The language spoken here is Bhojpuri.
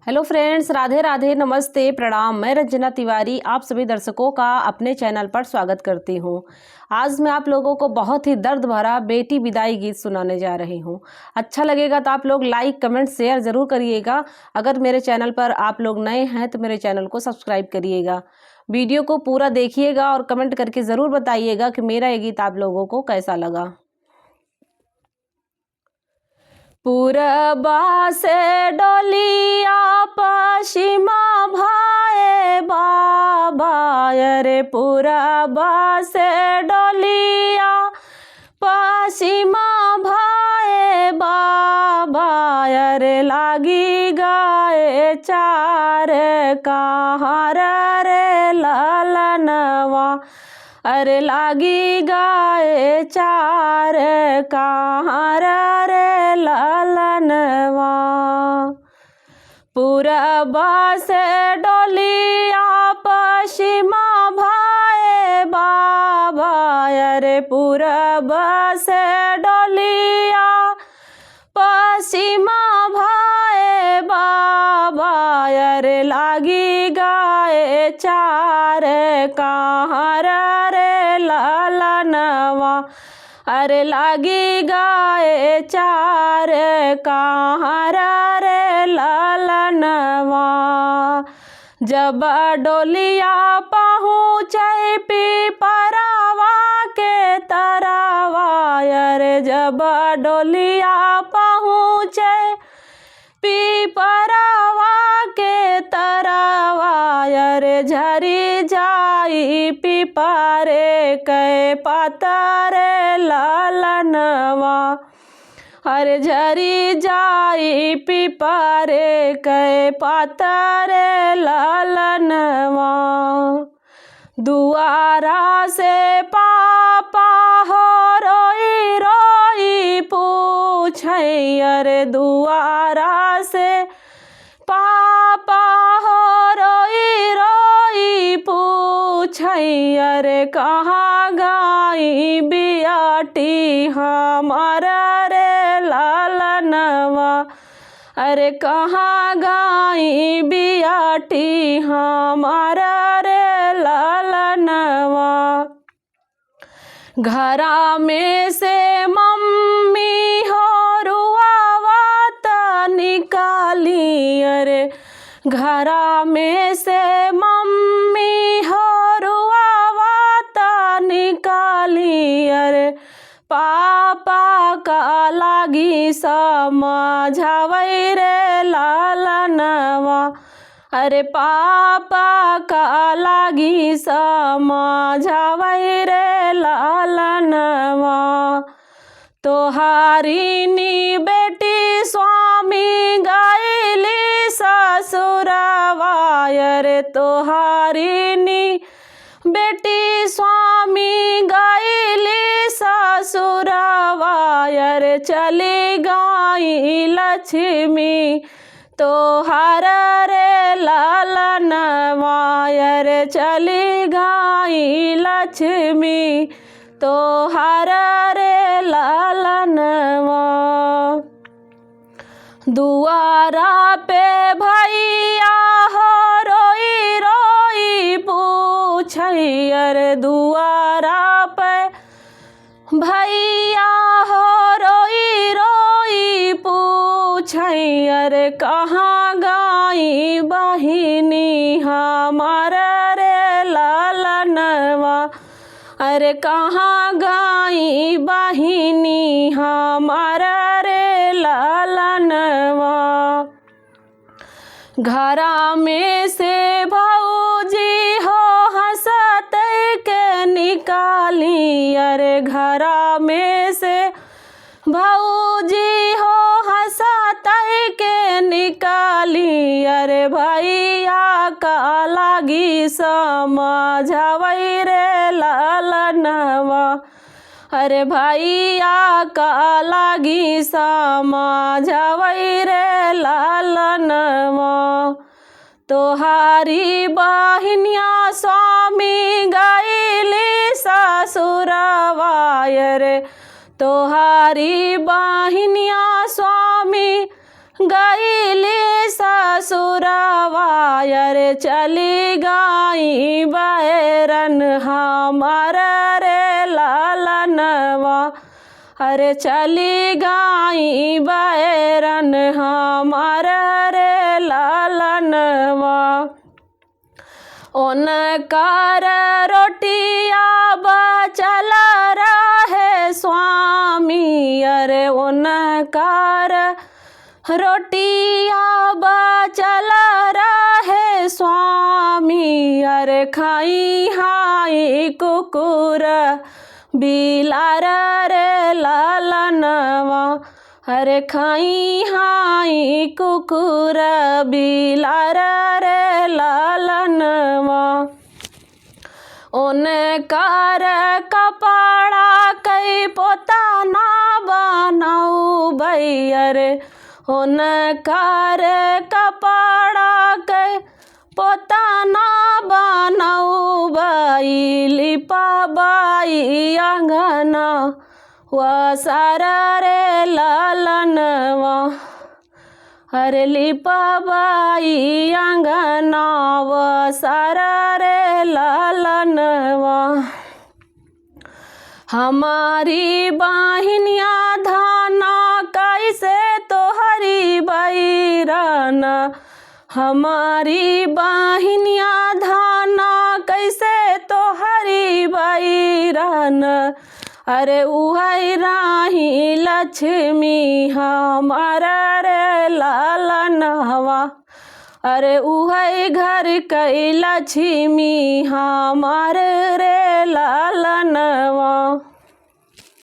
हेलो फ्रेंड्स, राधे राधे, नमस्ते, प्रणाम। मैं रंजना तिवारी आप सभी दर्शकों का अपने चैनल पर स्वागत करती हूं। आज मैं आप लोगों को बहुत ही दर्द भरा बेटी विदाई गीत सुनाने जा रही हूं। अच्छा लगेगा तो आप लोग लाइक कमेंट शेयर ज़रूर करिएगा। अगर मेरे चैनल पर आप लोग नए हैं तो मेरे चैनल को सब्सक्राइब करिएगा। वीडियो को पूरा देखिएगा और कमेंट करके ज़रूर बताइएगा कि मेरा ये गीत आप लोगों को कैसा लगा। पूरबा से डोलिया पश्चिमा भाए बाबा, अरे पूरबा से डोलिया पश्चिमा भाए बाबा, अरे लागी गाए चार कहाँ रे ललनवा, अरे लागी गाए चार कहाँ रे ललनवा। पूरबा से डोलिया पश्चिमा भाए बाबा, अरे पूरबा से डोलिया पश्चिमा भाए बाबा, अरे लागी गाए चार कहाँ रे ललनवा, अरे लागी गाए चार कहाँ रे ललनवा। जब डोलिया पहुँचे पीपरावा के तरवा, अरे जब डोलिया पहुँचे पीपरावा के तरवा, अरे झरी जाई पीपरे के पतरे ललनवा, अरे झरी जाई पीपरे के पतरे ललनवा। दुआरा से पापा हो रोई रोई पूछै, अरे दुआरा से पापा हो रोई रोई पूछै, अरे कहाँ गाई बियाटी हमारा रे ललनवा, अरे कहाँ गाई बियाटी हमारा रे ललनवा। घरा में से मम्मी हो रुआवत निकाली, अरे घरा में से मम्मी हो रुआवत निकाली, अरे पापा का लागी समझावै रे ललनवा, अरे पापा का लागी समझावै रे ललनवा। तोहारी नी बेटी स्वामी गईली ससुरवा, अरे तोहारी नी बेटी स्वामी गईली ससुरवा, अरे चली गई लक्ष्मी तोहार रे ललनवा, अरे चली गई लक्ष्मी तोहार रे ललनवा। दुआरा पे भैया हो रोई रोई पूछै, अरे दुआरा पे भैया हो रोई रोई पूछै, अरे कहाँ गाई बहिनी हमारा रे ललनवा, अरे कहाँ गाई बहिनी हमारा रे ललनवा। घरा में से भौजी हो हंसत के निकाली, अरे घरा में से भौजी हो हंसत के निकाली, अरे भैया का लागी समझावै रे ललनवा, अरे भैया का लागी समझावै रे ललनवा। तोहारी बहिनिया स्वामी गईली ससुरवा, अरे तोहारी बहिनिया स्वामी गईली ससुर अरे चली गाई बैरन हमार रे लालनवा, अरे चली गाई बैरन हमार रे लालनवा। उनकार रोटिया बचल रहे स्वामी, अरे उनकार रोटिया बचल रहे स्वामी, अरे खाई हाई कुकुर बिलार रे लालनवा, अरे खाई हाई कुकुर बिलार रे लालनवा। उनकार कपड़ा कई पोता ना बनाऊ भई, अरे उनकार कपड़ा कई पोता ना बनाऊ बाई, लिपा बाई अंगना वसार रे लालनवा, अरे लिपा बाई अंगना वसार रे लालनवा। हमारी बहनिया धाना कैसे तोहरी बैराना, हमारी बहनिया धाना कैसे तोहरी बैराना, अरे उहई राही लक्ष्मी हमार रे लालनवा, अरे उहई घर कई लक्ष्मी हमार रे लालनवा।